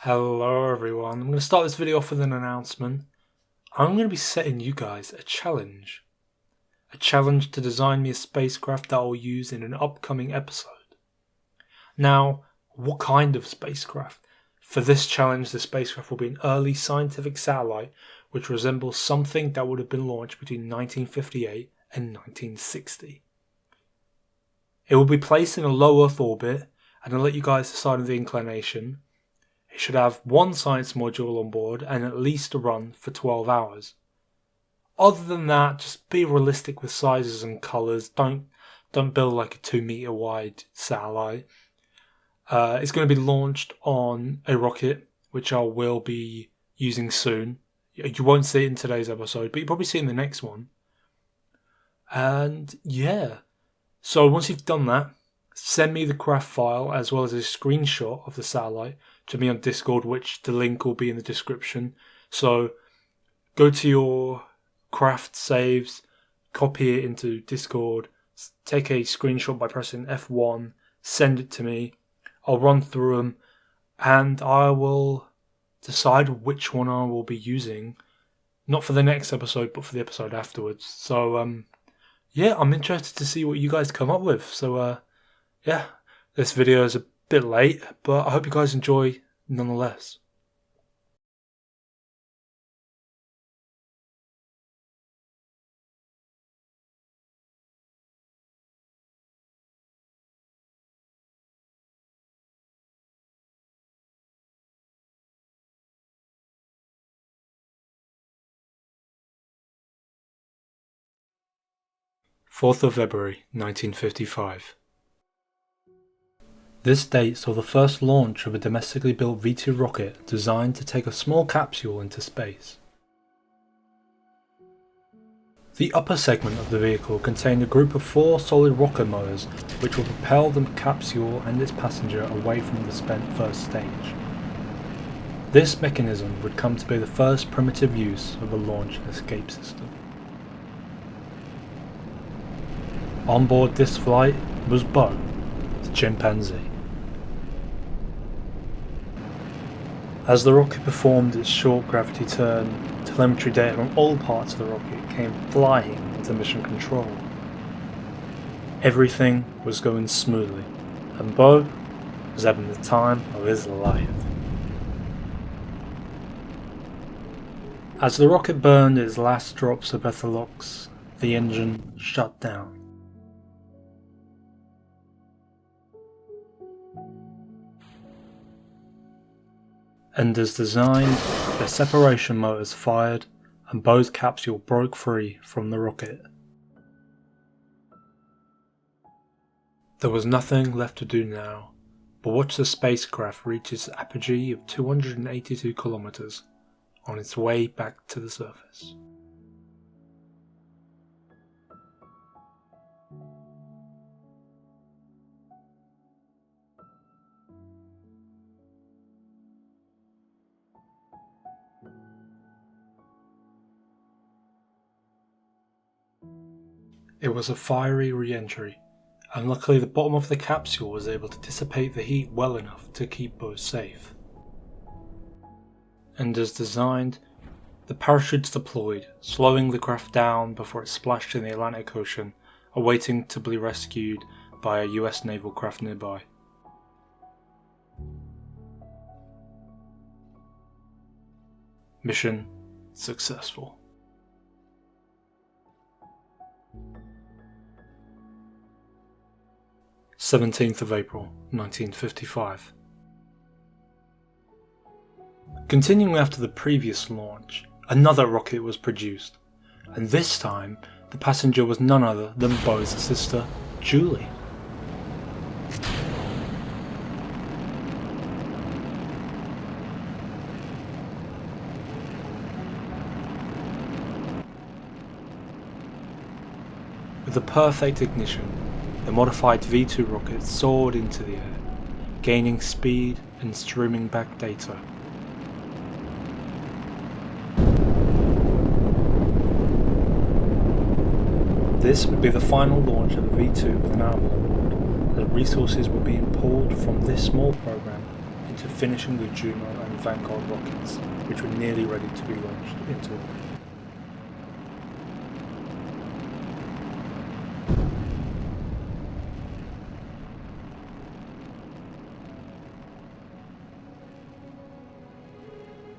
Hello everyone, I'm going to start this video off with an announcement. I'm going to be setting you guys a challenge. A challenge to design me a spacecraft that I'll use in an upcoming episode. Now, what kind of spacecraft? For this challenge, the spacecraft will be an early scientific satellite which resembles something that would have been launched between 1958 and 1960. It will be placed in a low Earth orbit, and I'll let you guys decide on the inclination. It should have one science module on board and at least a run for 12 hours. Other than that, just be realistic with sizes and colours. Don't build like a 2 meter wide satellite. It's going to be launched on a rocket, which I will be using soon. You won't see it in today's episode, but you'll probably see it in the next one. And yeah, so once you've done that, send me the craft file as well as a screenshot of the satellite to me on Discord, which the link will be in the description. So go to your craft saves, copy it into Discord, take a screenshot by pressing F1, send it to me. I'll run through them and I will decide which one I will be using, not for the next episode but for the episode afterwards. So yeah, I'm interested to see what you guys come up with. So yeah, this video is a bit late, but I hope you guys enjoy nonetheless. February 4th, 1955. This date saw the first launch of a domestically built V2 rocket designed to take a small capsule into space. The upper segment of the vehicle contained a group of 4 solid rocket motors which would propel the capsule and its passenger away from the spent first stage. This mechanism would come to be the first primitive use of a launch escape system. On board this flight was Bo, the chimpanzee. As the rocket performed its short gravity turn, telemetry data from all parts of the rocket came flying into mission control. Everything was going smoothly, and Bo was having the time of his life. As the rocket burned its last drops of ethalox, the engine shut down. And as designed, the separation motors fired and Bo's capsule broke free from the rocket. There was nothing left to do now but watch the spacecraft reach its apogee of 282 kilometers on its way back to the surface. It was a fiery re-entry, and luckily the bottom of the capsule was able to dissipate the heat well enough to keep Bo safe. And as designed, the parachutes deployed, slowing the craft down before it splashed in the Atlantic Ocean, awaiting to be rescued by a US naval craft nearby. Mission successful. 17th of April 1955. Continuing after the previous launch, another rocket was produced, and this time the passenger was none other than Bo's sister, Julie. With the perfect ignition, the modified V2 rocket soared into the air, gaining speed and streaming back data. This would be the final launch of the V2 with an animal on board, as resources were being pulled from this small program to finishing the Juno and Vanguard rockets, which were nearly ready to be launched into orbit.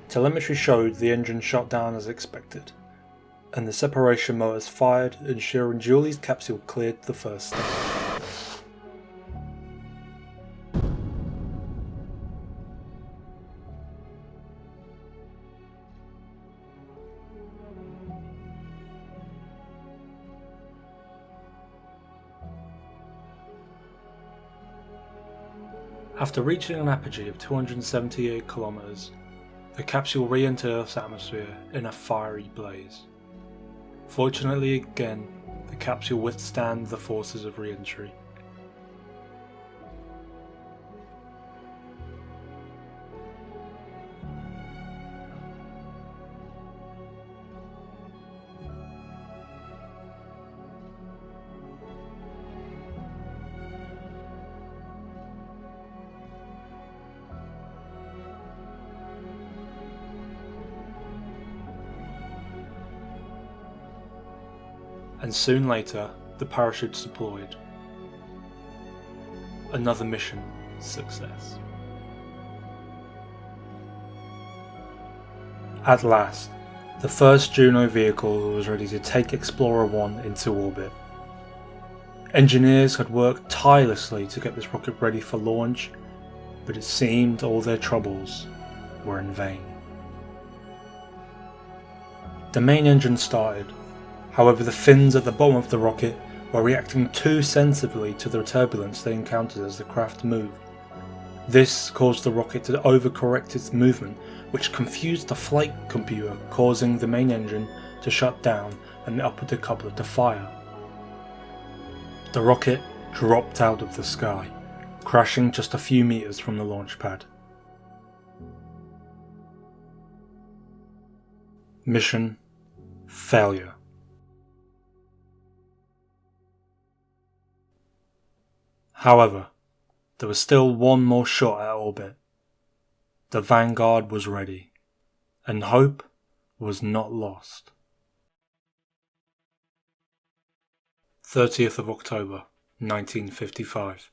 Telemetry showed the engine shut down as expected, and the separation motors fired, ensuring Julie's capsule cleared the first stage. After reaching an apogee of 278 kilometers, the capsule re-entered Earth's atmosphere in a fiery blaze. Fortunately again, the capsule withstood the forces of re-entry. And soon later, the parachutes deployed. Another mission success. At last, the first Juno vehicle was ready to take Explorer 1 into orbit. Engineers had worked tirelessly to get this rocket ready for launch, but it seemed all their troubles were in vain. The main engine started. However, the fins at the bottom of the rocket were reacting too sensitively to the turbulence they encountered as the craft moved. This caused the rocket to overcorrect its movement, which confused the flight computer, causing the main engine to shut down and the upper decoupler to fire. The rocket dropped out of the sky, crashing just a few meters from the launch pad. Mission failure. However, there was still one more shot at orbit. The Vanguard was ready, and hope was not lost. 30th of October, 1955.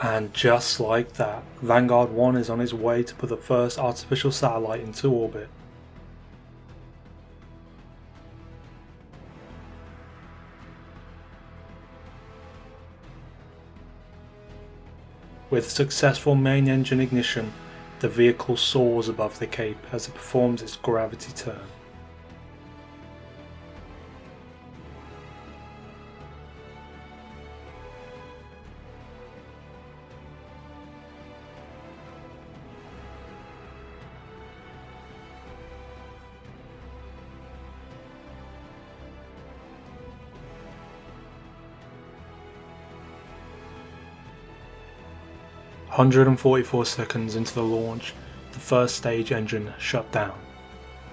And just like that, Vanguard 1 is on its way to put the first artificial satellite into orbit. With successful main engine ignition, the vehicle soars above the Cape as it performs its gravity turn. "144 seconds into the launch, the first stage engine shut down,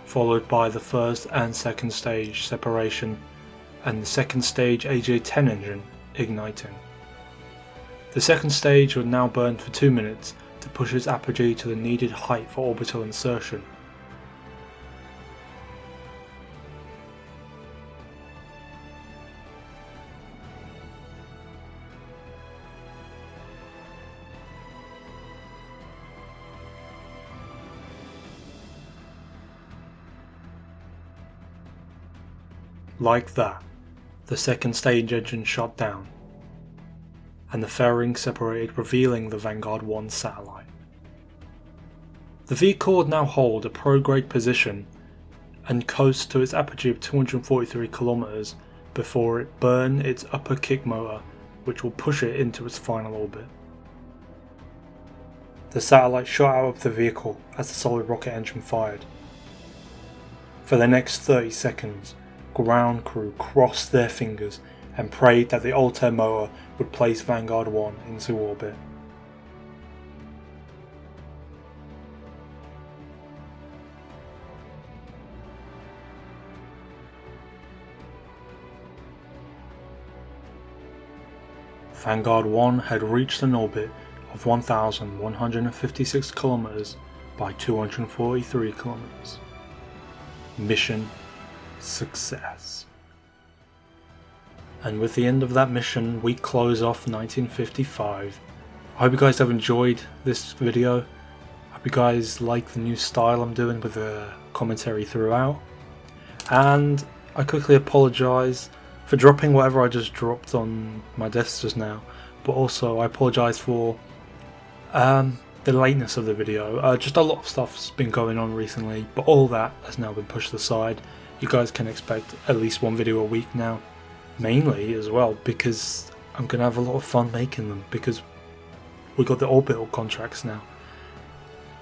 followed by the first and second stage separation and the second stage AJ-10 engine igniting. The second stage would now burn for 2 minutes to push its apogee to the needed height for orbital insertion. Like that, the second stage engine shut down. and the fairing separated, revealing the Vanguard 1 satellite. The vehicle would now hold a prograde position and coast to its apogee of 243 km before it burn its upper kick motor, which will push it into its final orbit. The satellite shot out of the vehicle as the solid rocket engine fired. For the next 30 seconds, ground crew crossed their fingers and prayed that the Altair motor would place Vanguard 1 into orbit. Vanguard 1 had reached an orbit of 1,156 km by 243 km. Mission success. And with the end of that mission, we close off 1955. I hope you guys have enjoyed this video. I hope you guys like the new style I'm doing with the commentary throughout. And I quickly apologise for dropping whatever I just dropped on my desk just now, but also I apologise for the lateness of the video. Just a lot of stuff's been going on recently, but all that has now been pushed aside. You guys can expect at least one video a week now, mainly as well because I'm gonna have a lot of fun making them because we got the orbital contracts now.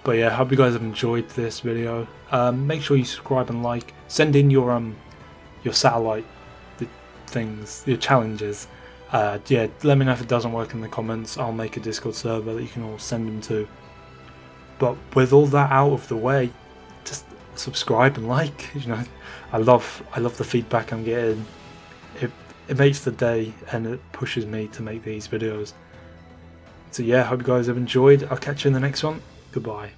But yeah, I hope you guys have enjoyed this video. Make sure you subscribe and like. Send in your satellite things, your challenges. Yeah, let me know if it doesn't work in the comments. I'll make a Discord server that you can all send them to. But with all that out of the way, just subscribe and like. You know, I love the feedback I'm getting. It makes the day and it pushes me to make these videos. So yeah, hope you guys have enjoyed. I'll catch you in the next one. Goodbye.